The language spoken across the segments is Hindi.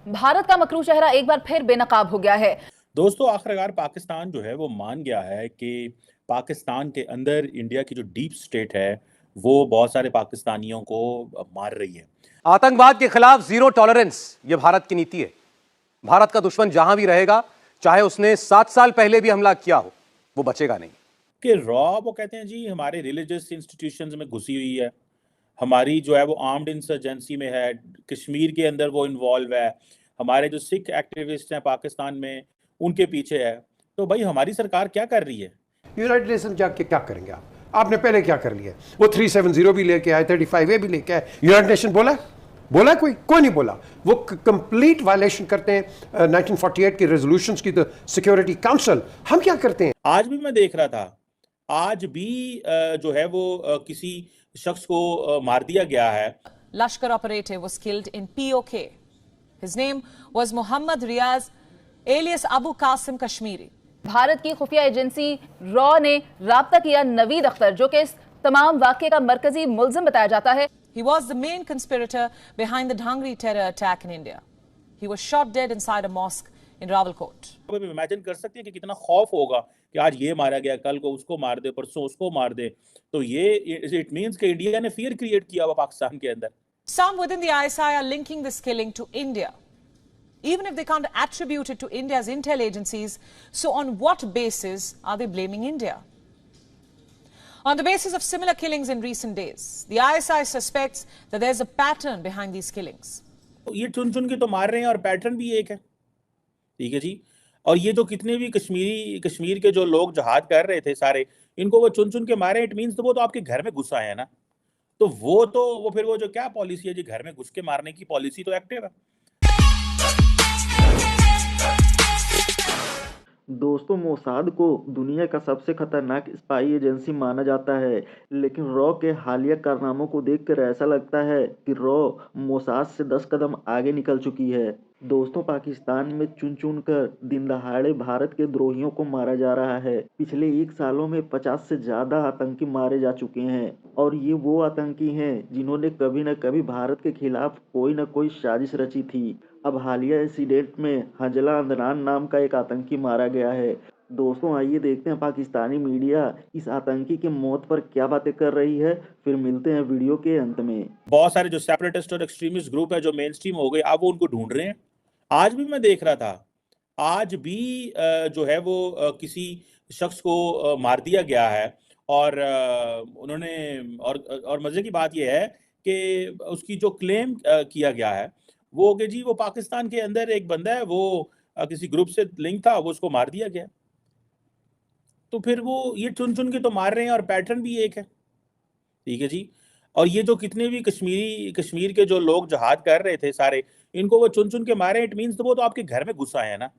भारत का मकरू चेहरा एक बार फिर बेनकाब हो गया है। दोस्तों, आखिरकार पाकिस्तान जो है वो मान गया है कि पाकिस्तान के अंदर इंडिया की जो डीप स्टेट है वो बहुत सारे पाकिस्तानियों को मार रही है। आतंकवाद के खिलाफ जीरो टॉलरेंस ये भारत की नीति है। भारत का दुश्मन जहां भी रहेगा, चाहे उसने 7 साल पहले भी हमला किया हो, वो बचेगा नहीं। कि रॉ वो कहते हैं जी हमारे रिलीजियस इंस्टीट्यूशंस में घुसी हुई है, हमारी जो है वो आर्म्ड इंसर्जेंसी में है, कश्मीर के अंदर वो इन्वॉल्व है, हमारे जो सिख एक्टिविस्ट हैं पाकिस्तान में उनके पीछे है। तो भाई हमारी सरकार क्या कर रही है? यूनाइटेड नेशन जाके क्या करेंगे आप? आपने पहले क्या कर लिया? वो 370 भी लेके आए, 35A भी लेके आए। यूनाइटेड नेशन बोला कोई नहीं बोला। वो कंप्लीट वायलेशन करते हैं 1948 की रेजोल्यूशंस की, तो सिक्योरिटी काउंसिल। हम क्या करते हैं? आज भी मैं देख रहा था, आज भी जो है वो किसी शख्स को मार दिया गया है। Lashkar operative was killed in POK. His name was Muhammad Riaz, alias Abu Qasim Kashmiri. Bharat की खुफिया एजेंसी रॉ ने राब्ता किया नवीद अख्तर, जो कि इस तमाम वाकये का मरकजी मुल्जिम बताया जाता है। He was the main conspirator behind the Dhangri terror attack in India. He was shot dead inside a mosque in Rawalkot. आप इमेजिन कर सकते हैं कि कितना खौफ होगा कि आज ये मारा गया, कल को उसको मार दे, परसों उसको मार दे। तो ये इट मींस कि इंडिया ने फियर क्रिएट किया हुआ पाकिस्तान के अंदर। Some within the ISI are linking this killing to India, even if they can't attribute it to India's intel agencies. So on what basis are they blaming India? On the basis of similar killings in recent days, the ISI suspects that there's a pattern behind these killings. ये चुन चुन के तो मार रहे हैं और पैटर्न भी एक है, ठीक है जी। और ये जो कितने भी कश्मीर के जो लोग जहाद कर रहे थे सारे, इनको वो चुन चुन के मारे, इट मींस तो वो तो आपके घर में घुस आए हैं ना। तो वो फिर वो जो क्या पॉलिसी है जी, घर में घुस के मारने की पॉलिसी तो एक्टिव है। दोस्तों, मोसाद को दुनिया का सबसे खतरनाक स्पाई एजेंसी माना जाता है, लेकिन रॉ के हालिया कारनामों को देखकर ऐसा लगता है कि रॉ मोसाद से 10 कदम आगे निकल चुकी है। दोस्तों, पाकिस्तान में चुन चुन कर दिन दहाड़े भारत के द्रोहियों को मारा जा रहा है। पिछले 1 सालों में 50 से ज़्यादा आतंकी मारे जा चुके हैं, और ये वो आतंकी हैं जिन्होंने कभी न कभी भारत के खिलाफ कोई न कोई साजिश रची थी। अब हालिया इंसिडेंट में हजला अंदरान नाम का एक आतंकी मारा गया है। दोस्तों, आइए देखते हैं पाकिस्तानी मीडिया इस आतंकी की मौत पर क्या बातें कर रही है। फिर मिलते हैं वीडियो के अंत में। बहुत सारे जो सेपरेटिस्ट और एक्सट्रीमिस्ट ग्रुप है जो मेन स्ट्रीम हो गए, अब वो उनको ढूंढ रहे हैं। आज भी मैं देख रहा था, आज भी जो है वो किसी शख्स को मार दिया गया है। और उन्होंने और मजे की बात यह है कि उसकी जो क्लेम किया गया है वो कि जी वो पाकिस्तान के अंदर एक बंदा है, वो किसी ग्रुप से लिंक था, वो उसको मार दिया गया। तो फिर वो ये चुन चुन के तो मार रहे हैं और पैटर्न भी एक है, ठीक है जी। और ये जो कितने भी कश्मीर के जो लोग जहाद कर रहे थे सारे, इनको वो चुन चुन के मारे, इट मींस तो वो तो आपके घर में घुस आए हैं ना।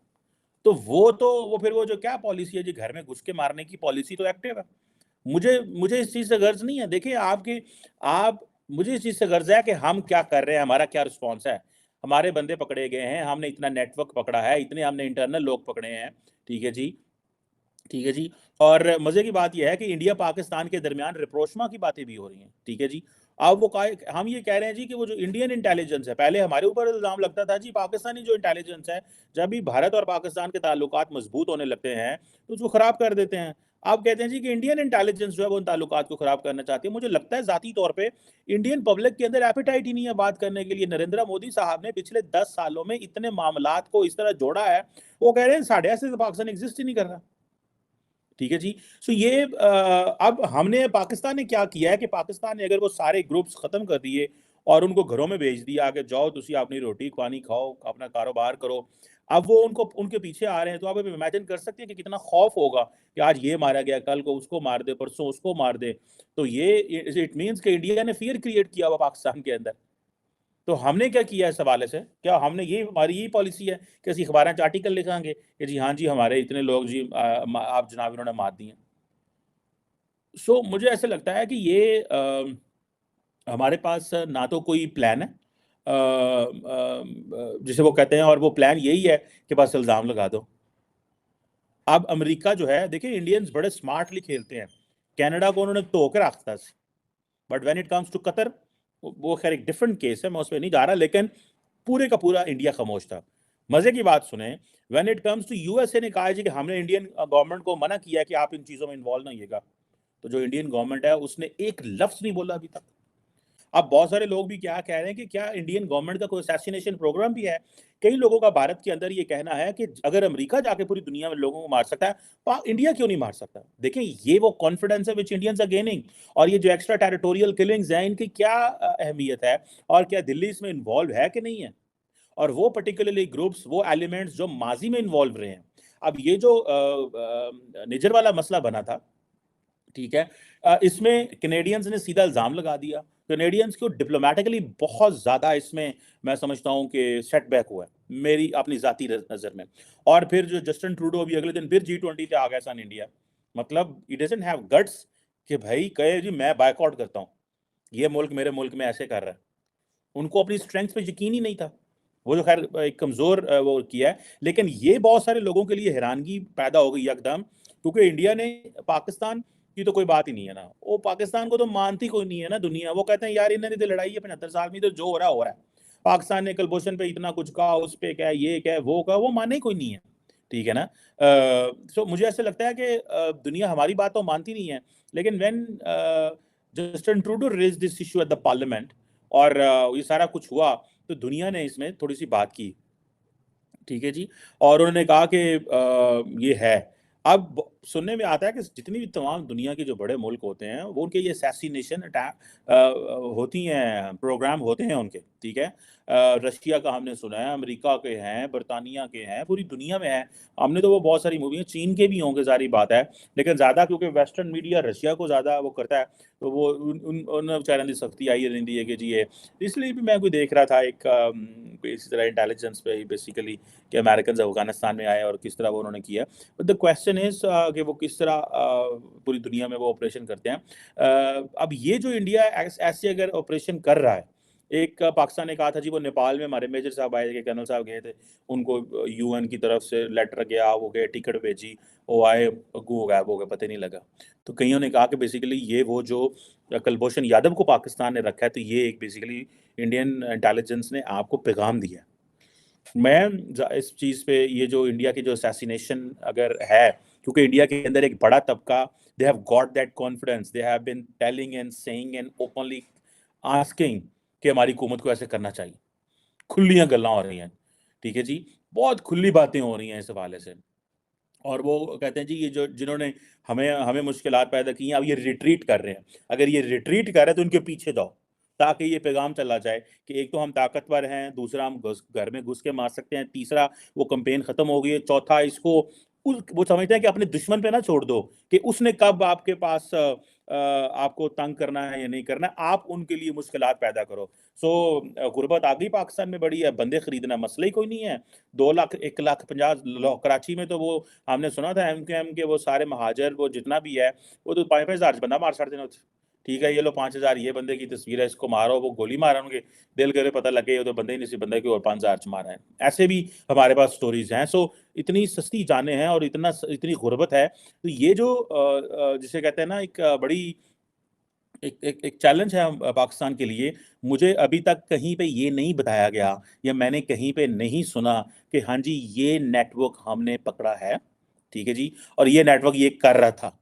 तो वो फिर वो जो क्या पॉलिसी है जी, घर में घुस के मारने की पॉलिसी तो एक्टिव है। मुझे इस चीज से गर्ज नहीं है। देखिए मुझे इस चीज से गर्ज है कि हम क्या कर रहे हैं, हमारा क्या रिस्पॉन्स है। हमारे बंदे पकड़े गए हैं, हमने इतना नेटवर्क पकड़ा है, इतने हमने इंटरनल लोग पकड़े हैं, ठीक है जी, ठीक है जी। और मजे की बात यह है कि इंडिया पाकिस्तान के दरमियान रिप्रोचमा की बातें भी हो रही हैं, ठीक है जी। अब हम ये कह रहे हैं जी कि वो जो इंडियन इंटेलिजेंस है, पहले हमारे ऊपर इल्जाम लगता था जी पाकिस्तानी जो इंटेलिजेंस है, जब भी भारत और पाकिस्तान के ताल्लुकात मजबूत होने लगते हैं तो उसको खराब कर देते हैं। आप कहते हैं जी कि इंडियन इंटेलिजेंस जो है वो उन ताल्लुकात को खराब करना चाहती है। मुझे लगता है जाती तौर पे इंडियन पब्लिक के अंदर एपेटाइट ही नहीं है बात करने के लिए। नरेंद्र मोदी साहब ने पिछले 10 सालों में इतने मामलात को इस तरह जोड़ा है, वो कह रहे हैं साढ़े ऐसे पाकिस्तान एग्जिस्ट ही नहीं कर रहा, ठीक है जी। सो ये अब पाकिस्तान ने क्या किया है कि पाकिस्तान ने अगर वो सारे ग्रुप्स खत्म कर दिए और उनको घरों में भेज दिया कि जाओ तुसी अपनी रोटी पानी खाओ, अपना कारोबार करो, अब वो उनके पीछे आ रहे हैं। तो आप इमेजिन कर सकते हैं कि कितना खौफ होगा कि आज ये मारा गया, कल को उसको मार दे, परसों उसको मार दे। तो ये इट मीन्स कि इंडिया ने फियर क्रिएट किया हुआ पाकिस्तान के अंदर। तो हमने क्या किया इस हवाले से? क्या हमने हमारी यही पॉलिसी है कि असं अखबार च आर्टिकल लिखांगे कि जी हाँ जी हमारे इतने लोग जी आप जनाब इन्होंने मार दिए। सो मुझे ऐसे लगता है कि ये हमारे पास ना तो कोई प्लान है जिसे वो कहते हैं, और वो प्लान यही है कि बस इल्ज़ाम लगा दो। अब अमेरिका जो है, देखिए इंडियंस बड़े स्मार्टली खेलते हैं। कनाडा को उन्होंने धो के रखता, but when it comes to Qatar, वो खैर एक डिफरेंट केस है, मैं उस पर नहीं जा रहा, लेकिन पूरे का पूरा इंडिया खामोश था। मजे की बात सुने, when it comes to USA ने कहा है जी कि हमने इंडियन गवर्नमेंट को मना किया कि आप इन चीजों में इन्वॉल्व नहीं होइएगा, तो जो इंडियन गवर्नमेंट है उसने एक लफ्ज नहीं बोला अभी तक। अब बहुत सारे लोग भी क्या कह रहे हैं कि क्या इंडियन गवर्नमेंट का कोई असैसिनेशन प्रोग्राम भी है। कई लोगों का भारत के अंदर ये कहना है कि अगर अमेरिका जाके पूरी दुनिया में लोगों को मार सकता है तो इंडिया क्यों नहीं मार सकता। देखें, ये वो कॉन्फिडेंस है विच इंडियंस आर गेनिंग, और ये जो एक्स्ट्रा टेरिटोरियल किलिंग्स हैं इनकी क्या अहमियत है, और क्या दिल्ली इसमें इन्वॉल्व है कि नहीं है, और वो पर्टिकुलरली ग्रुप्स, वो एलिमेंट्स जो माजी में इन्वॉल्व रहे हैं। अब ये जो निजर वाला मसला बना था, ठीक है, इसमें कैनेडियंस ने सीधा इल्जाम लगा दिया। कैनेडियंस को डिप्लोमेटिकली बहुत ज्यादा इसमें मैं समझता हूं कि सेटबैक हुआ है मेरी अपनी जाती नजर में। और फिर जो जस्टिन ट्रूडो भी अगले दिन फिर G20 पे आ गया सन इंडिया, मतलब इट डजंट हैव गट्स कि भाई कहे जी मैं बायकॉट करता हूं, ये मुल्क मेरे मुल्क में ऐसे कर रहा है। उनको अपनी स्ट्रेंथ पे यकीन ही नहीं था, वो जो खैर एक कमजोर वो किया है। लेकिन ये बहुत सारे लोगों के लिए हैरानगी पैदा हो गई एकदम, क्योंकि इंडिया ने पाकिस्तान की तो कोई बात ही नहीं है ना, वो पाकिस्तान को तो मानती कोई नहीं है ना दुनिया। वो कहते हैं यार इन्होंने तो लड़ाई है 75 साल में, तो जो हो रहा है। पाकिस्तान ने कुलभूषण पे इतना कुछ कहा, उस पे क्या ये क्या वो कहा, वो माने कोई नहीं है, ठीक है ना। सो मुझे ऐसे लगता है कि दुनिया हमारी बात तो मानती नहीं है। लेकिन when Justin Trudeau raise this issue at the parliament और ये सारा कुछ हुआ, तो दुनिया ने इसमें थोड़ी सी बात की, ठीक है जी, और उन्होंने कहा कि ये है। अब सुनने में आता है कि जितनी भी तमाम दुनिया के जो बड़े मुल्क होते हैं वो उनके ये असैसिनेशन अटैक होती हैं, प्रोग्राम होते हैं उनके, ठीक है। रशिया का हमने सुना है, अमेरिका के हैं, बरतानिया के हैं, पूरी दुनिया में है। हमने तो वो बहुत सारी मूवी, चीन के भी होंगे, सारी बात है। लेकिन ज़्यादा क्योंकि वेस्टर्न मीडिया रशिया को ज़्यादा वो करता है, तो वो उन बेचारियों की सख्ती आई रहती है कि जी ये। इसलिए भी मैं कोई देख रहा था एक इसी तरह इंटेलिजेंस पे बेसिकली कि अमेरिकन अफगानिस्तान में आए और किस तरह वो उन्होंने किया। बट द क्वेश्चन इज कि वो किस तरह पूरी दुनिया में वो ऑपरेशन करते हैं। अब ये जो इंडिया ऐसे अगर ऑपरेशन कर रहा है, एक पाकिस्तान ने कहा था जी वो नेपाल में हमारे मेजर साहब आए थे, कर्नल साहब गए थे, उनको यूएन की तरफ से लेटर गया, वो गए, टिकट भेजी, वो आए, गो गायब हो गए, पता नहीं लगा। तो कईयों ने कहा कि बेसिकली ये वो जो कुलभूषण यादव को पाकिस्तान ने रखा है, तो ये एक बेसिकली इंडियन इंटेलिजेंस ने आपको पैगाम दिया। मैं इस चीज़ पे, ये जो इंडिया की जो असैसिनेशन अगर है, क्योंकि इंडिया के अंदर एक बड़ा तबका, they have got that confidence, they have been telling and saying and openly asking कि हमारी हुकूमत को ऐसे करना चाहिए। खुलियां गल्लां हो रही हैं, ठीक है जी, बहुत खुली बातें हो रही हैं इस हवाले से। और वो कहते हैं जी ये जो जिन्होंने हमें हमें मुश्किलात पैदा की हैं, अब ये रिट्रीट कर रहे हैं। अगर ये रिट्रीट कर रहे हैं तो उनके पीछे जाओ, ताकि ये पैगाम चला जाए कि एक तो हम ताकतवर हैं, दूसरा हम घर में घुस के मार सकते हैं, तीसरा वो कैंपेन खत्म हो गई है, चौथा इसको वो समझते हैं कि अपने दुश्मन पे ना छोड़ दो कि उसने कब आपके पास आपको तंग करना है या नहीं करना है, आप उनके लिए मुश्किलात पैदा करो। सो गुर्बत आ गई पाकिस्तान में बड़ी है, बंदे खरीदना मसला ही कोई नहीं है। 2 लाख 1,50,000 कराची में तो वो हमने सुना था MKM के वो सारे महाजर वो जितना भी है वो तो 5-5 हज़ार बंदा मार छड़ते हैं। ठीक है, ये लो 5,000 ये बंदे की तस्वीर है, इसको मारो, वो गोली मारा, उनके दिल करे पता लगे ये तो बंदे ही नहीं, बंदे की और 5,000 मारा है। ऐसे भी हमारे पास स्टोरीज हैं। सो इतनी सस्ती जाने हैं और इतनी गुर्बत है। तो ये जो जिसे कहते हैं ना एक बड़ी एक चैलेंज है पाकिस्तान के लिए। मुझे अभी तक कहीं पे ये नहीं बताया गया या मैंने कहीं पे नहीं सुना कि हाँ जी ये नेटवर्क हमने पकड़ा है, ठीक है जी, और ये नेटवर्क ये कर रहा था।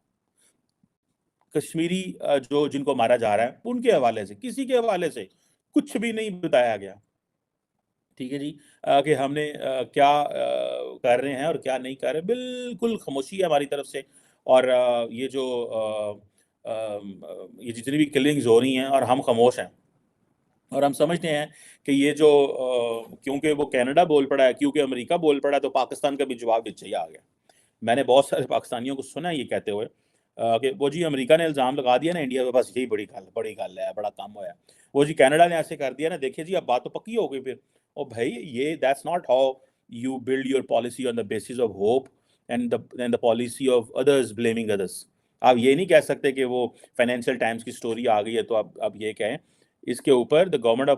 कश्मीरी जो जिनको मारा जा रहा है उनके हवाले से, किसी के हवाले से कुछ भी नहीं बताया गया, ठीक है जी, कि हमने क्या कर रहे हैं और क्या नहीं कर रहे। बिल्कुल खामोशी है हमारी तरफ से। और ये जो ये जितनी भी किलिंग्स हो रही हैं और हम खामोश हैं, और हम समझते हैं कि ये जो क्योंकि वो कनाडा बोल पड़ा है, क्योंकि अमेरिका बोल पड़ा है, तो पाकिस्तान का भी जवाब नीचे ही आ गया। मैंने बहुत सारे पाकिस्तानियों को सुना ये कहते हुए कि वो जी अमेरिका ने इल्ज़ाम लगा दिया ना इंडिया पे, बस यही बड़ी गल है, बड़ा काम हुआ है। वो जी कनाडा ने ऐसे कर दिया ना, देखिए जी अब बात तो पक्की हो गई फिर। ओ भाई, ये that's not how you build your policy on the basis of hope and the policy of others blaming others. आप ये नहीं कह सकते कि वो फाइनेंशियल टाइम्स की स्टोरी आ गई है तो अब ये कहें। इसके ऊपर द गवर्नमेंट ऑफ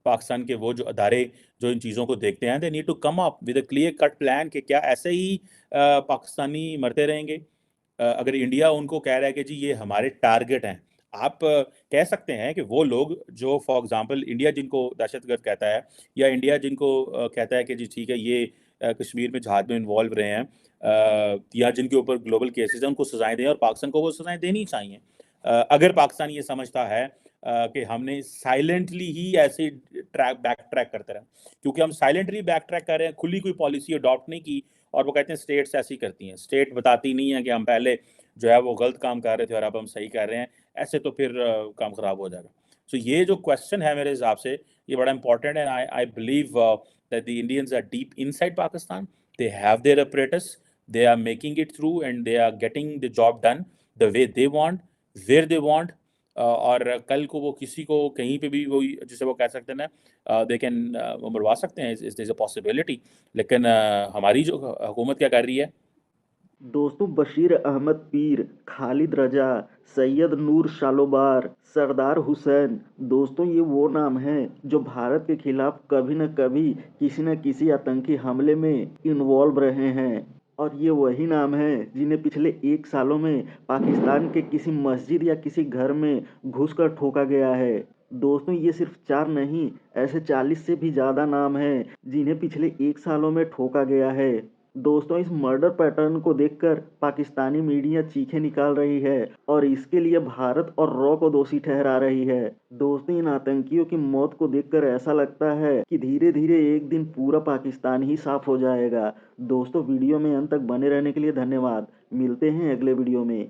पाकिस्तान के वो जो अदारे जो इन चीज़ों को देखते हैं, they need to come up with a clear cut plan कि क्या ऐसे ही पाकिस्तानी मरते रहेंगे। अगर इंडिया उनको कह रहा है कि जी ये हमारे टारगेट हैं, आप कह सकते हैं कि वो लोग जो फॉर एग्जांपल इंडिया जिनको दहशतगर्द कहता है, या इंडिया जिनको कहता है कि जी ठीक है ये कश्मीर में जहाद में इन्वॉल्व रहे हैं, या जिनके ऊपर ग्लोबल केसेस हैं, उनको सजाएं दें, और पाकिस्तान को वो सजाएं देनी चाहिए। अगर पाकिस्तान ये समझता है कि हमने साइलेंटली ही ऐसे बैक ट्रैक करते रहे, क्योंकि हम साइलेंटली बैक ट्रैक कर रहे हैं, खुली कोई पॉलिसी अडॉप्ट नहीं की, और वो कहते हैं स्टेट्स ऐसी करती हैं, स्टेट बताती नहीं है कि हम पहले जो है वो गलत काम कर रहे थे और अब हम सही कर रहे हैं, ऐसे तो फिर काम खराब हो जाएगा। सो ये जो क्वेश्चन है मेरे हिसाब से ये बड़ा इंपॉर्टेंट है। I believe that the Indians are deep inside Pakistan, they have their apparatus, they are making it through and they are getting the job done the way they want, where they want। और कल को वो किसी को कहीं पे भी वो जिसे वो कह सकते हैं ना, दे कैन वो मरवा सकते हैं, इज अ पॉसिबिलिटी। लेकिन हमारी जो हुकूमत क्या कर रही है, दोस्तों, बशीर अहमद पीर, खालिद रजा, सैयद नूर शालोबार, सरदार हुसैन, दोस्तों ये वो नाम हैं जो भारत के खिलाफ कभी न कभी किसी न किसी आतंकी हमले में इन्वॉल्व रहे हैं, और ये वही नाम हैं जिन्हें पिछले 1 सालों में पाकिस्तान के किसी मस्जिद या किसी घर में घुसकर ठोका गया है। दोस्तों, ये सिर्फ 4 नहीं, ऐसे 40 से भी ज़्यादा नाम हैं जिन्हें पिछले 1 सालों में ठोका गया है। दोस्तों, इस मर्डर पैटर्न को देखकर पाकिस्तानी मीडिया चीखें निकाल रही है और इसके लिए भारत और रॉ को दोषी ठहरा रही है। दोस्तों, इन आतंकियों की मौत को देखकर ऐसा लगता है कि धीरे धीरे एक दिन पूरा पाकिस्तान ही साफ हो जाएगा। दोस्तों, वीडियो में अंत तक बने रहने के लिए धन्यवाद। मिलते हैं अगले वीडियो में।